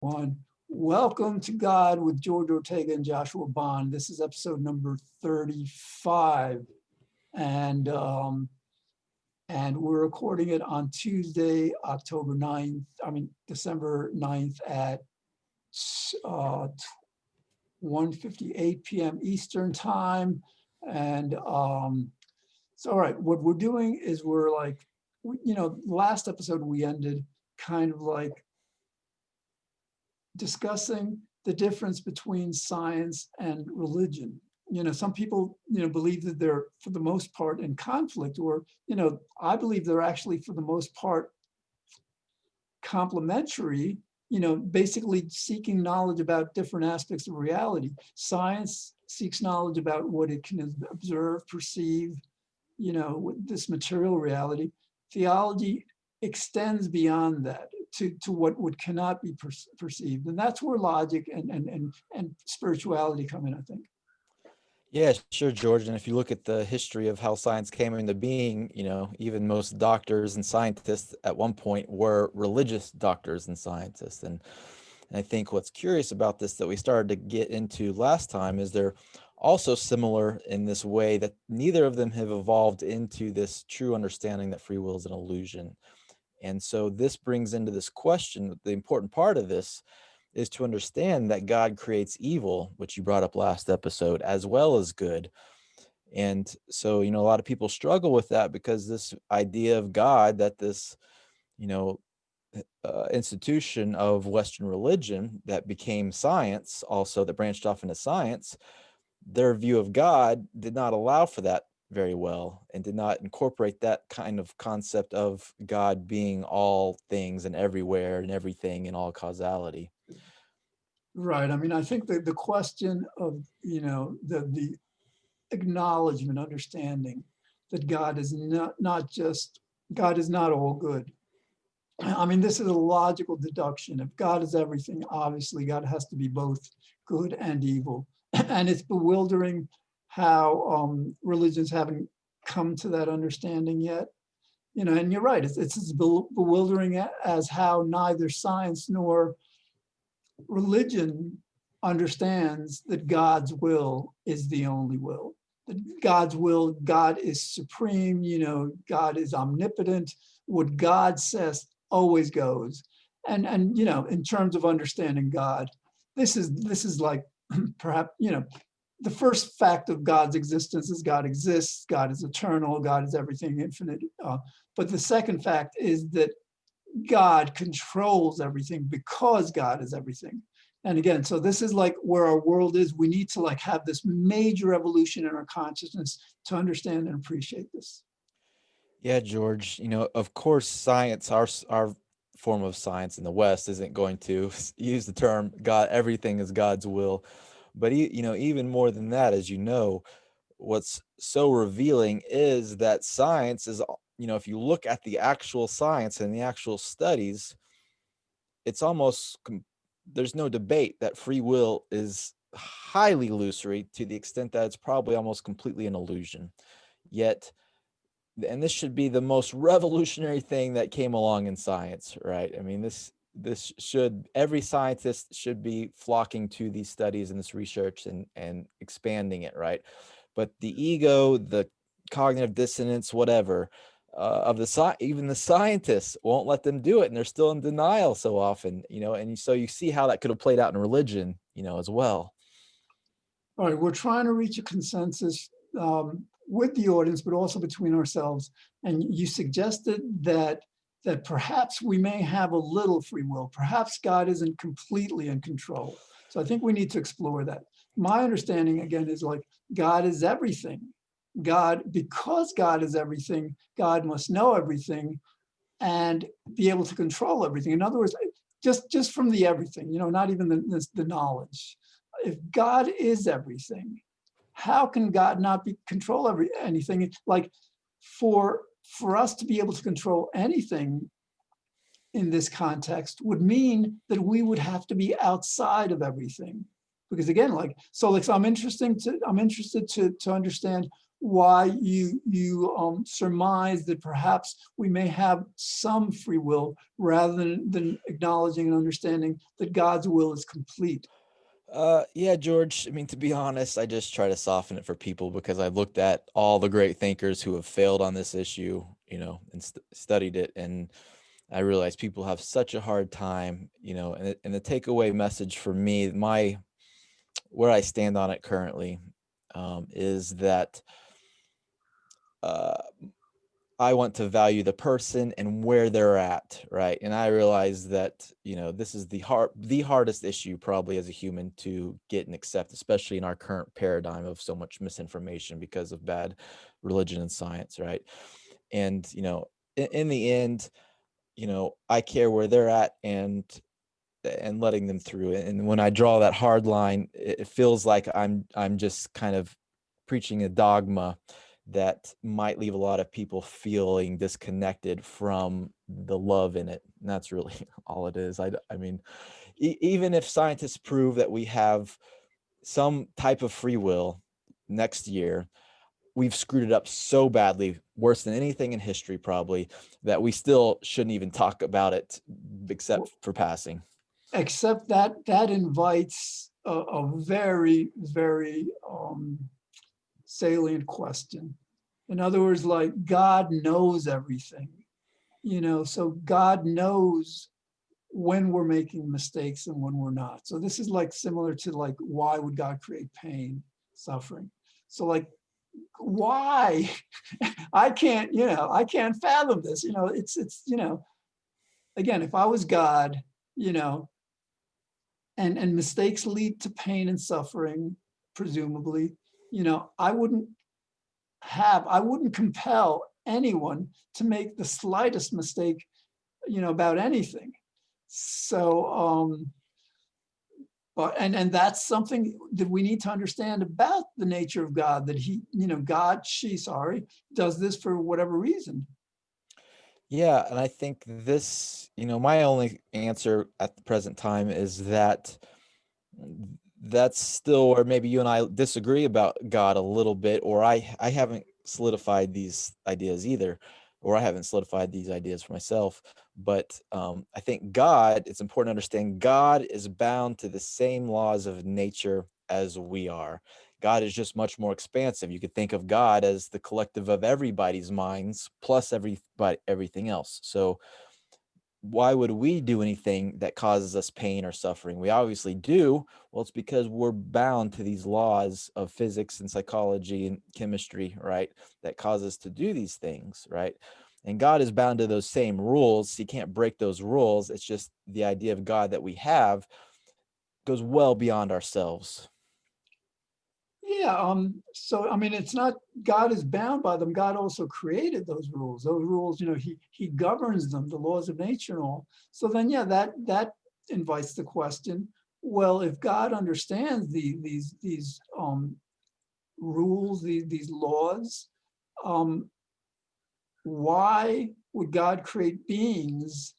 One. Welcome to God with George Ortega and Joshua Bond. This is episode number 35. And we're recording it on Tuesday, December 9th at 1:58 p.m. Eastern time. And so, all right, what we're doing is we're like, last episode we ended kind of like discussing the difference between science and religion. Some people, believe that they're for the most part in conflict, or, I believe they're actually for the most part complementary, basically seeking knowledge about different aspects of reality. Science seeks knowledge about what it can observe, perceive, this material reality. Theology extends beyond that to what cannot be perceived. And that's where logic and spirituality come in, I think. Yeah, sure, George. And if you look at the history of how science came into being, even most doctors and scientists at one point were religious doctors and scientists. And I think what's curious about this that we started to get into last time is they're also similar in this way that neither of them have evolved into this true understanding that free will is an illusion. And so this brings into this question, the important part of this is to understand that God creates evil, which you brought up last episode, as well as good. And so, a lot of people struggle with that because this idea of God, that this, institution of Western religion that became science, also that branched off into science, their view of God did not allow for that very well and did not incorporate that kind of concept of God being all things and everywhere and everything and all causality. Right. I think that the question of, the acknowledgement, understanding that God is God is not all good. This is a logical deduction. If God is everything, obviously God has to be both good and evil. And it's bewildering how religions haven't come to that understanding yet. And you're right, it's as bewildering as how neither science nor religion understands that God's will is the only will. That God's will, God is supreme, God is omnipotent. What God says always goes. And in terms of understanding God, this is like perhaps, the first fact of God's existence is God exists, God is eternal, God is everything, infinite. But the second fact is that God controls everything because God is everything. And again, so this is like where our world is. We need to like have this major evolution in our consciousness to understand and appreciate this. Yeah, George, of course, science, our form of science in the West isn't going to use the term God, everything is God's will. But, even more than that, as what's so revealing is that science is, if you look at the actual science and the actual studies, it's almost, there's no debate that free will is highly illusory to the extent that it's probably almost completely an illusion. Yet, and this should be the most revolutionary thing that came along in science, right? This should, every scientist should be flocking to these studies and this research and expanding it, right? But the ego, the cognitive dissonance, whatever, even the scientists won't let them do it, and they're still in denial so often, and so you see how that could have played out in religion, as well. All right, we're trying to reach a consensus with the audience, but also between ourselves. And you suggested that perhaps we may have a little free will. Perhaps God isn't completely in control. So I think we need to explore that. My understanding, again, is like God is everything. Because God is everything, God must know everything and be able to control everything. In other words, just from the everything, not even the knowledge. If God is everything, how can God not control anything? Like for us to be able to control anything in this context would mean that we would have to be outside of everything. Because again, so I'm interested to understand why you surmise that perhaps we may have some free will rather than acknowledging and understanding that God's will is complete. Yeah, George. I mean, to be honest, I just try to soften it for people because I looked at all the great thinkers who have failed on this issue, and studied it, and I realized people have such a hard time, and the takeaway message for me, where I stand on it currently, is that uh, I want to value the person and where they're at, right? And I realize that, this is the hardest issue probably as a human to get and accept, especially in our current paradigm of so much misinformation because of bad religion and science, right? And, in the end, I care where they're at and letting them through. And when I draw that hard line, it feels like I'm just kind of preaching a dogma that might leave a lot of people feeling disconnected from the love in it. And that's really all it is. I mean, even if scientists prove that we have some type of free will next year, we've screwed it up so badly, worse than anything in history, probably, that we still shouldn't even talk about it except for passing. Except that invites a very, very salient question. In other words, like God knows everything, so God knows when we're making mistakes and when we're not. So this is like similar to like, why would God create pain, suffering? So like, why? I can't fathom this. It's again, if I was God, you know, and mistakes lead to pain and suffering, presumably, I wouldn't compel anyone to make the slightest mistake, about anything. So, and that's something that we need to understand about the nature of God, that she does this for whatever reason. Yeah, and I think this, my only answer at the present time is that that's still where maybe you and I disagree about God a little bit, or I haven't solidified these ideas either, or I haven't solidified these ideas for myself. But I think God, it's important to understand God is bound to the same laws of nature as we are. God is just much more expansive. You could think of God as the collective of everybody's minds plus everything else. So why would we do anything that causes us pain or suffering? We obviously do. Well, it's because we're bound to these laws of physics and psychology and chemistry, right? That cause us to do these things, right? And God is bound to those same rules. He can't break those rules. It's just the idea of God that we have goes well beyond ourselves. Yeah. So I mean, it's not God is bound by them. God also created those rules. Those rules, he governs them, the laws of nature and all. So then, yeah, that invites the question. Well, if God understands these rules, these laws, um, why would God create beings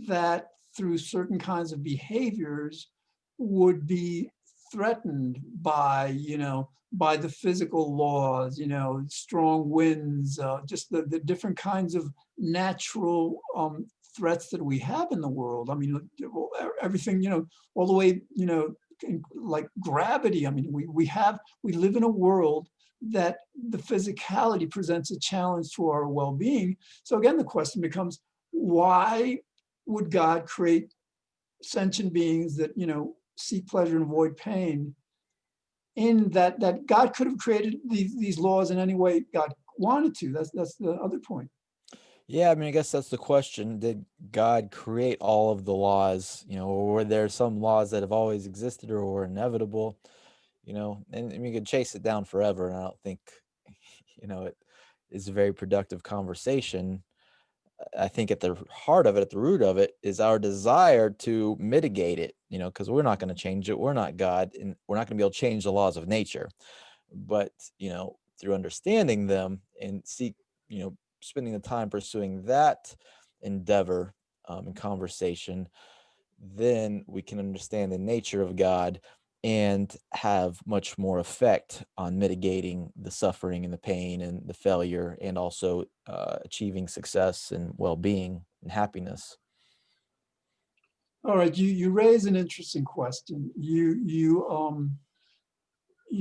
that through certain kinds of behaviors would be threatened by the physical laws, strong winds, just the different kinds of natural threats that we have in the world. I mean, everything, all the way, like gravity. I mean, we live in a world that the physicality presents a challenge to our well-being. So again, the question becomes, why would God create sentient beings that, seek pleasure and avoid pain? In that God could have created these laws in any way God wanted to. That's the other point. Yeah, I mean, I guess that's the question. Did God create all of the laws, or were there some laws that have always existed or were inevitable? And we could chase it down forever. And I don't think, it is a very productive conversation. I think at the heart of it, at the root of it, is our desire to mitigate it, because we're not going to change it. We're not God, and we're not going to be able to change the laws of nature. But, through understanding them and spending the time pursuing that endeavor and conversation, then we can understand the nature of God and have much more effect on mitigating the suffering and the pain and the failure, and also achieving success and well-being and happiness. All right, you raise an interesting question. You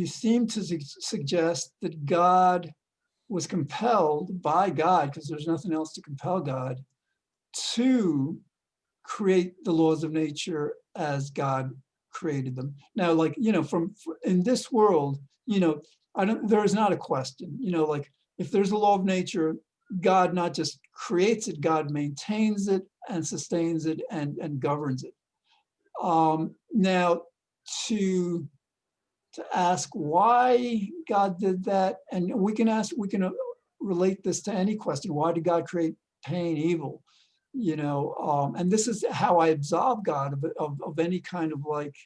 seem to suggest that God was compelled by God, because there's nothing else to compel God, to create the laws of nature as God created them. Now, like, from in this world, there is not a question, like, if there's a law of nature, God not just creates it, God maintains it and sustains it and governs it. Now, to ask why God did that, and we can relate this to any question. Why did God create pain, evil? And this is how I absolve God of any kind of like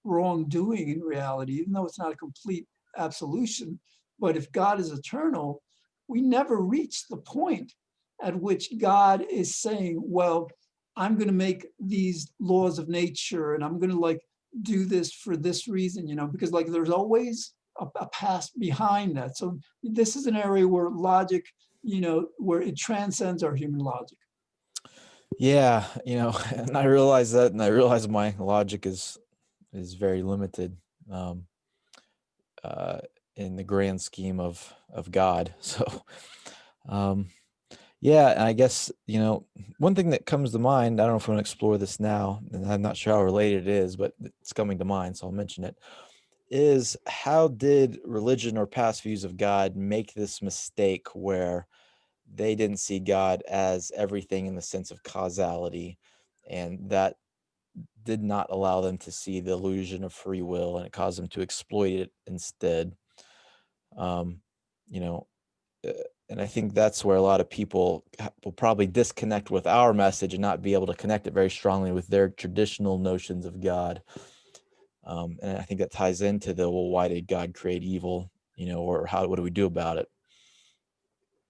wrongdoing in reality, even though it's not a complete absolution. But if God is eternal, we never reach the point at which God is saying, well, I'm going to make these laws of nature and I'm going to like do this for this reason, because like there's always a past behind that. So this is an area where logic, where it transcends our human logic. Yeah, and I realize that, and I realize my logic is very limited, um, uh, in the grand scheme of God. So, um, yeah, and I guess one thing that comes to mind. I don't know if we want to explore this now, and I'm not sure how related it is, but it's coming to mind, so I'll mention it. Is how did religion or past views of God make this mistake where they didn't see God as everything in the sense of causality, and that did not allow them to see the illusion of free will, and it caused them to exploit it instead. Um, you know, uh, and I think that's where a lot of people will probably disconnect with our message and not be able to connect it very strongly with their traditional notions of God. And I think that ties into the, well, why did God create evil? Or what do we do about it?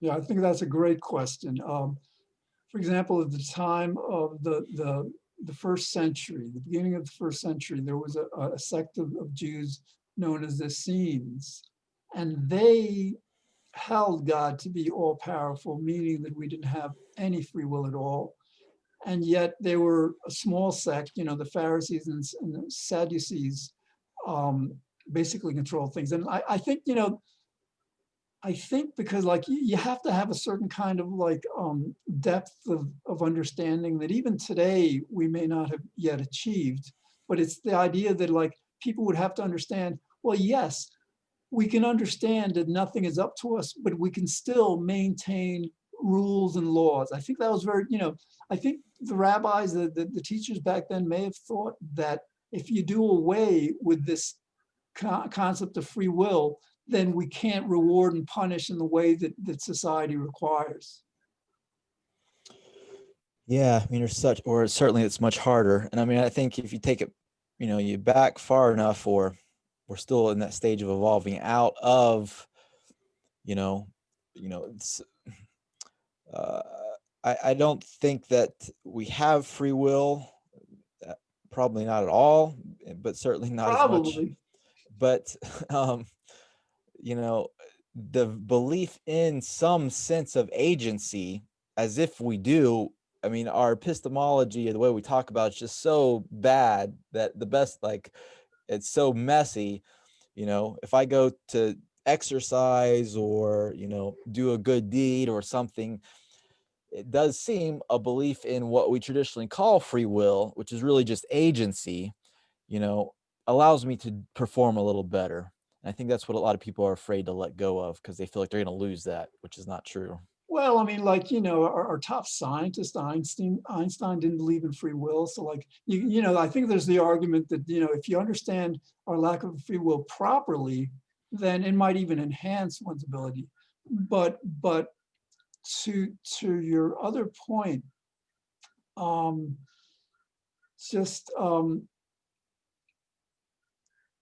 Yeah, I think that's a great question. For example, at the time of the first century, the beginning of the first century, there was a sect of Jews known as the Essenes, and they held God to be all powerful, meaning that we didn't have any free will at all. And yet they were a small sect, the Pharisees and the Sadducees um, basically control things. And I think, I think because like you have to have a certain kind of like depth of understanding that even today we may not have yet achieved. But it's the idea that like people would have to understand, well, yes, we can understand that nothing is up to us, but we can still maintain rules and laws. I think that was very, I think the rabbis, the teachers back then may have thought that if you do away with this concept of free will, then we can't reward and punish in the way that society requires. Yeah, I mean, or certainly it's much harder. And I mean, I think if you take it, you back far enough, or we're still in that stage of evolving out of, it's, uh, I don't think that we have free will, uh, probably not at all, but certainly not as much. Probably. But, um, you know, the belief in some sense of agency, as if we do. I mean, our epistemology, the way we talk about, it's just so bad that the best, like, it's so messy. If I go to exercise or, do a good deed or something, it does seem a belief in what we traditionally call free will, which is really just agency, you know, allows me to perform a little better. And I think that's what a lot of people are afraid to let go of, because they feel like they're going to lose that, which is not true. Well, I mean, like, our top scientist, Einstein didn't believe in free will. So like, I think there's the argument that, if you understand our lack of free will properly, then it might even enhance one's ability. But to your other point, um, just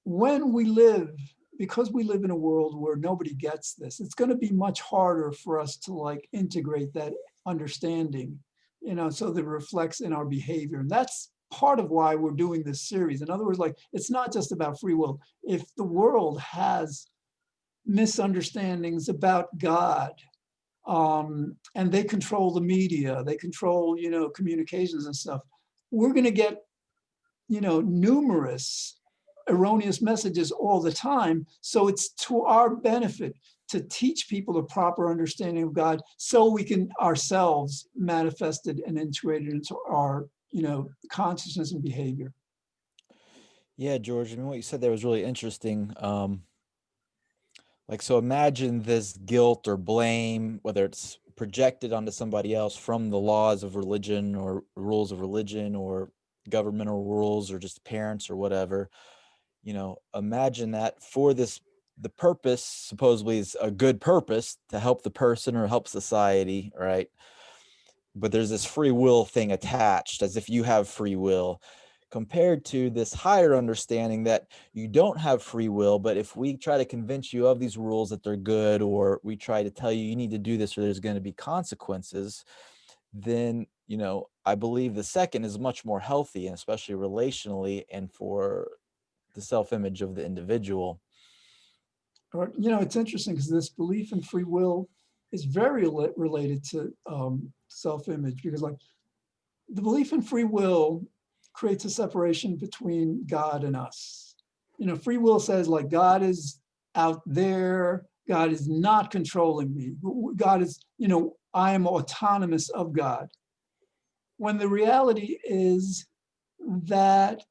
when we live, because we live in a world where nobody gets this, it's going to be much harder for us to like integrate that understanding, so that it reflects in our behavior. And that's part of why we're doing this series. In other words, like, it's not just about free will. If the world has misunderstandings about God, and they control the media, they control, communications and stuff, we're going to get, numerous erroneous messages all the time. So it's to our benefit to teach people a proper understanding of God so we can ourselves manifest it and integrate it into our, consciousness and behavior. Yeah, George, I mean, what you said there was really interesting. Like, so imagine this guilt or blame, whether it's projected onto somebody else from the laws of religion or rules of religion or governmental rules or just parents or whatever. Imagine that for this, the purpose supposedly is a good purpose to help the person or help society, right? But there's this free will thing attached as if you have free will, compared to this higher understanding that you don't have free will, but if we try to convince you of these rules that they're good, or we try to tell you you need to do this or there's going to be consequences, then I believe the second is much more healthy, and especially relationally and for the self-image of the individual. Or, it's interesting because this belief in free will is very related to self-image, because like the belief in free will creates a separation between God and us. Free will says like God is out there, God is not controlling me. God is, I am autonomous of God. When the reality is that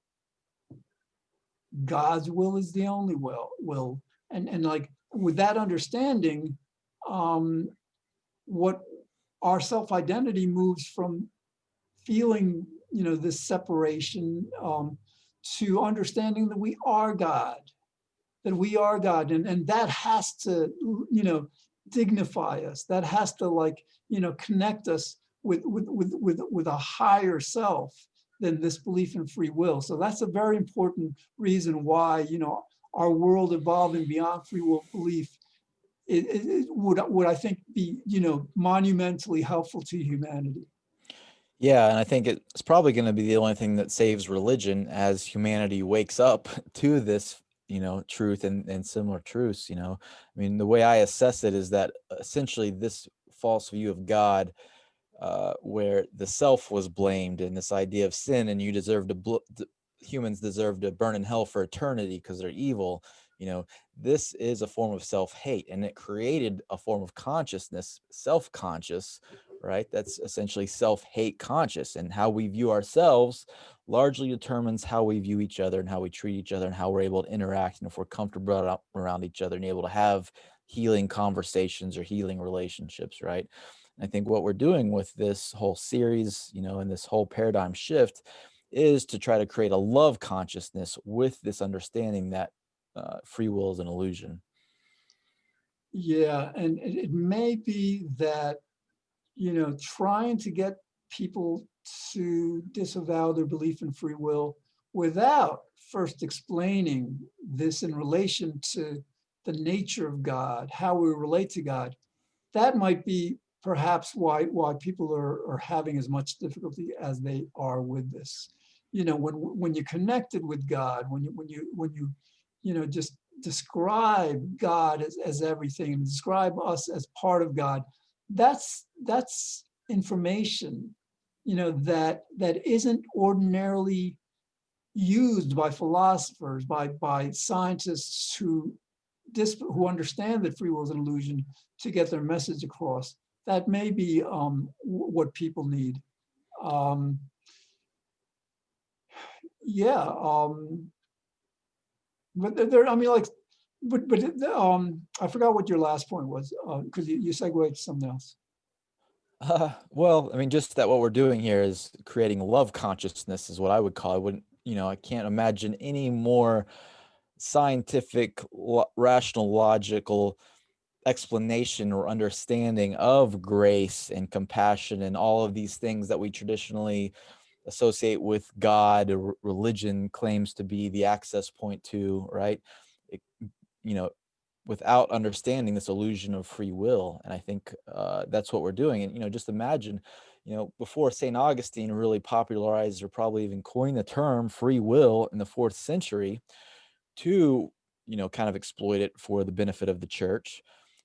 God's will is the only will. And like with that understanding, what our self-identity moves from feeling, this separation, to understanding that we are God, and that has to, dignify us. That has to like, connect us with a higher self than this belief in free will. So that's a very important reason why, our world evolving beyond free will belief it would I think be, monumentally helpful to humanity. Yeah, and I think it's probably going to be the only thing that saves religion as humanity wakes up to this, truth and similar truths. I mean, the way I assess it is that essentially this false view of God, where the self was blamed and this idea of sin, and you deserve to humans deserve to burn in hell for eternity because they're evil. This is a form of self-hate, and it created a form of consciousness, self-conscious, right? That's essentially self-hate conscious, and how we view ourselves largely determines how we view each other and how we treat each other and how we're able to interact, and if we're comfortable around each other and able to have healing conversations or healing relationships, right? I think what we're doing with this whole series, and this whole paradigm shift is to try to create a love consciousness with this understanding that free will is an illusion. Yeah, and it may be that, trying to get people to disavow their belief in free will without first explaining this in relation to the nature of God, how we relate to God, that might be perhaps why people are having as much difficulty as they are with this. When you're connected with God, when you just describe God as everything and describe us as part of God, that's information, that isn't ordinarily used by philosophers, by scientists who understand that free will is an illusion, to get their message across. That may be what people need. Um, yeah, but there, I mean, like, but I forgot what your last point was, because you segued to something else. Well, I mean, just that what we're doing here is creating love consciousness, is what I would call it. I wouldn't, I can't imagine any more scientific, rational, logical explanation or understanding of grace and compassion and all of these things that we traditionally associate with God or religion claims to be the access point to, right? It, you know, without understanding this illusion of free will. And I think that's what we're doing. And, just imagine before St. Augustine really popularized or probably even coined the term free will in the fourth century to, kind of exploit it for the benefit of the church.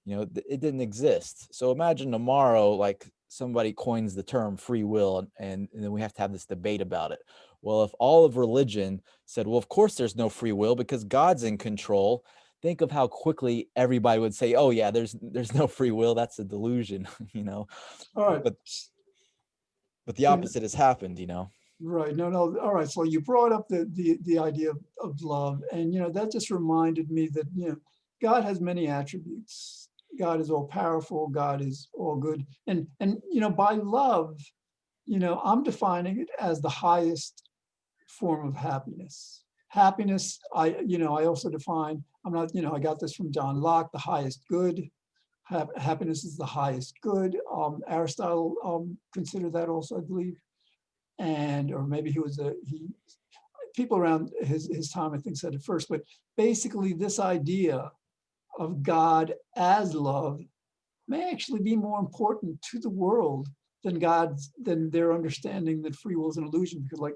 It didn't exist. So imagine tomorrow, like somebody coins the term free will, and then we have to have this debate about it. Well, if all of religion said, well, of course there's no free will because God's in control, think of how quickly everybody would say, oh yeah, there's no free will. That's a delusion, you know. All right. But but the So, opposite has happened. right. No, no. All right. So you brought up the idea of love, and that just reminded me that God has many attributes. God is all powerful. God is all good, and by love, I'm defining it as the highest form of happiness. Happiness, I also define. I'm not, I got this from John Locke. The highest good. Happiness is the highest good. Aristotle considered that also, I believe, and or maybe he people around his time I think said it first, but basically this idea of God as love may actually be more important to the world than their understanding that free will is an illusion, because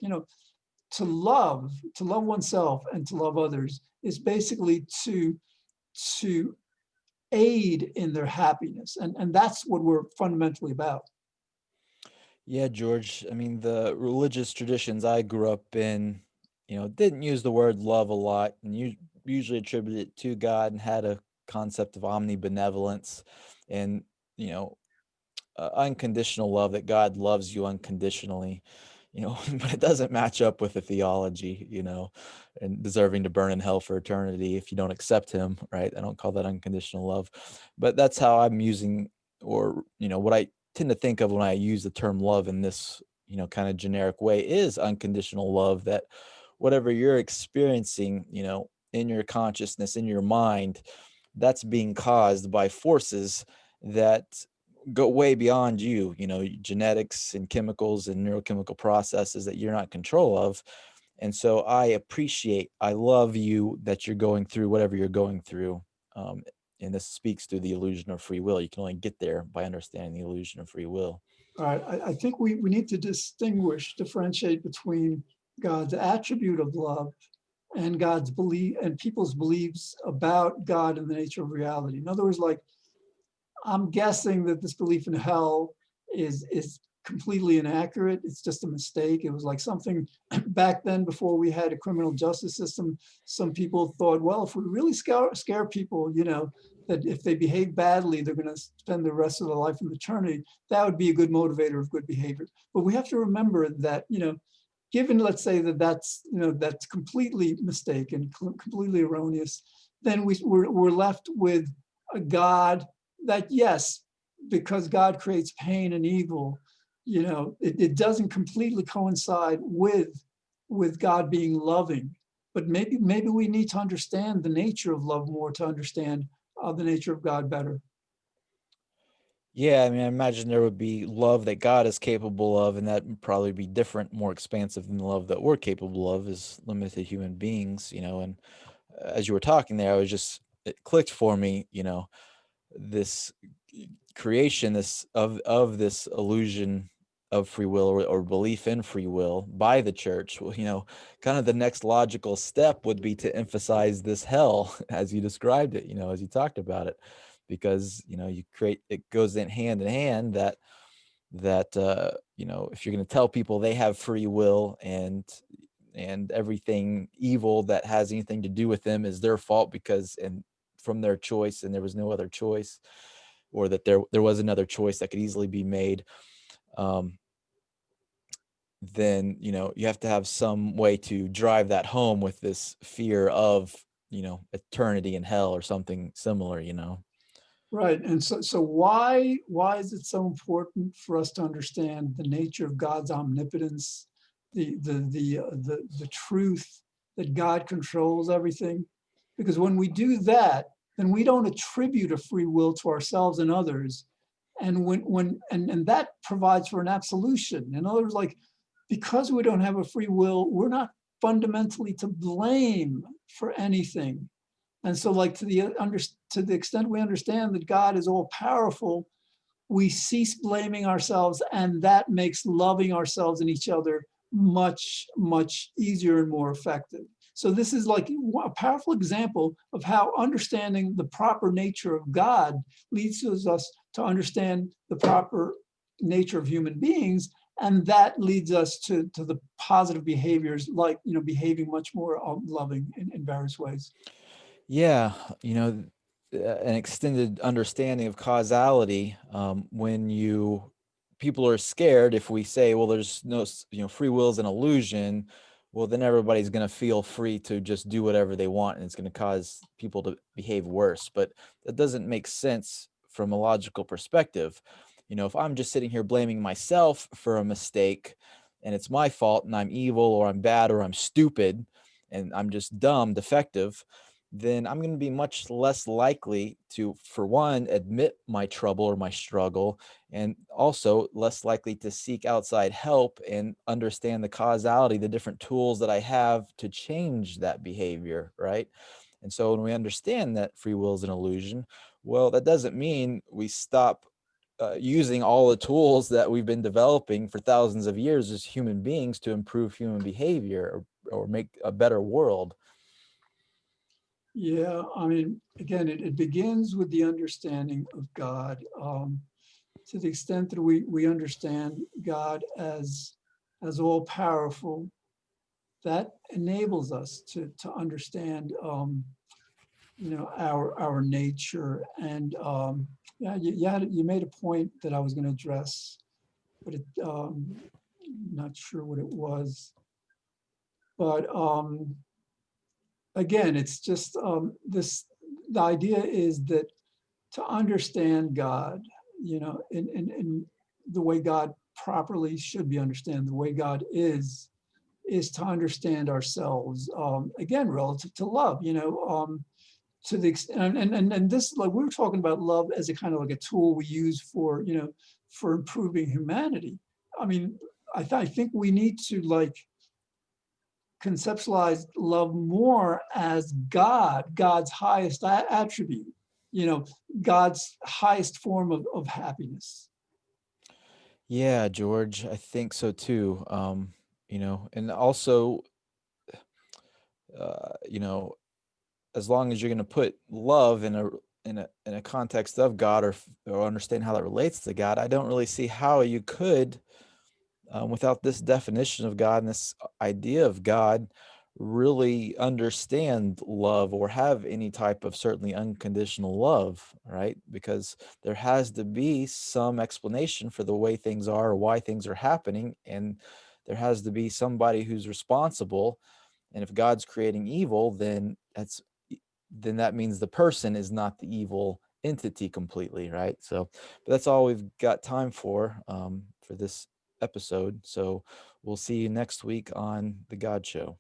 to love oneself and to love others is basically to aid in their happiness, and that's what we're fundamentally about. Yeah, George. I mean, the religious traditions I grew up in, didn't use the word love a lot, and you usually attributed it to God and had a concept of omnibenevolence and, you know, unconditional love, that God loves you unconditionally, but it doesn't match up with the theology, and deserving to burn in hell for eternity if you don't accept him, right? I don't call that unconditional love, but that's how I'm using, or, what I tend to think of when I use the term love in this, kind of generic way, is unconditional love, that whatever you're experiencing, in your consciousness, in your mind, that's being caused by forces that go way beyond you, genetics and chemicals and neurochemical processes that you're not in control of. And so I love you that you're going through whatever you're going through. Um, and this speaks to the illusion of free will. You can only get there by understanding the illusion of free will. All right, I think we need to differentiate between God's attribute of love and God's belief and people's beliefs about God and the nature of reality. In other words, like, I'm guessing that this belief in hell is completely inaccurate. It's just a mistake. It was like something back then, before we had a criminal justice system. Some people thought, well, if we really scare people, that if they behave badly, they're going to spend the rest of their life in eternity. That would be a good motivator of good behavior. But we have to remember that, given, let's say that's completely mistaken, completely erroneous, then we're left with a God that, yes, because God creates pain and evil, it doesn't completely coincide with God being loving. But maybe we need to understand the nature of love more to understand the nature of God better. Yeah, I mean, I imagine there would be love that God is capable of, and that would probably be different, more expansive than the love that we're capable of as limited human beings, And as you were talking there, it clicked for me, this creation, this of this illusion of free will, or belief in free will by the church. Well, kind of the next logical step would be to emphasize this hell as you described it, as you talked about it, because you create, it goes in hand that if you're going to tell people they have free will, and everything evil that has anything to do with them is their fault, because and from their choice, and there was no other choice, or that there was another choice that could easily be made, um, then you have to have some way to drive that home with this fear of eternity in hell or something similar. Right. And so why is it so important for us to understand the nature of God's omnipotence, the truth that God controls everything? Because when we do that, then we don't attribute a free will to ourselves and others. And and that provides for an absolution. In other words, like, because we don't have a free will, we're not fundamentally to blame for anything. And so, like, to the extent we understand that God is all powerful, we cease blaming ourselves, and that makes loving ourselves and each other much, much easier and more effective. So this is like a powerful example of how understanding the proper nature of God leads us to understand the proper nature of human beings, and that leads us to the positive behaviors, like behaving much more loving in various ways. Yeah, you know, an extended understanding of causality. When you people are scared, if we say, well, there's no, free will is an illusion, well, then everybody's going to feel free to just do whatever they want, and it's going to cause people to behave worse. But that doesn't make sense from a logical perspective. If I'm just sitting here blaming myself for a mistake, and it's my fault, and I'm evil, or I'm bad, or I'm stupid, and I'm just dumb, defective, then I'm going to be much less likely to, for one, admit my trouble or my struggle, and also less likely to seek outside help and understand the causality, the different tools that I have to change that behavior, right? And so when we understand that free will is an illusion, well, that doesn't mean we stop using all the tools that we've been developing for thousands of years as human beings to improve human behavior, or make a better world. Yeah, I mean, again, it begins with the understanding of God. To the extent that we understand God as all powerful, that enables us to understand our nature. And yeah, you made a point that I was going to address, but not sure what it was. But again, it's just the idea is that to understand God, in the way God properly should be understood, the way God is to understand ourselves, again, relative to love, to the extent, and this, like, we were talking about love as a kind of like a tool we use for improving humanity. I mean, I think we need to like conceptualize love more as God's highest attribute, God's highest form of happiness. Yeah, George, I think so too. And also, you know, as long as you're going to put love in a context of God, or understand how that relates to God, I don't really see how you could, without this definition of God and this idea of God, really understand love or have any type of certainly unconditional love, right? Because there has to be some explanation for the way things are or why things are happening. And there has to be somebody who's responsible. And if God's creating evil, then that means the person is not the evil entity completely, right? So, but that's all we've got time for this episode. So we'll see you next week on The God Show.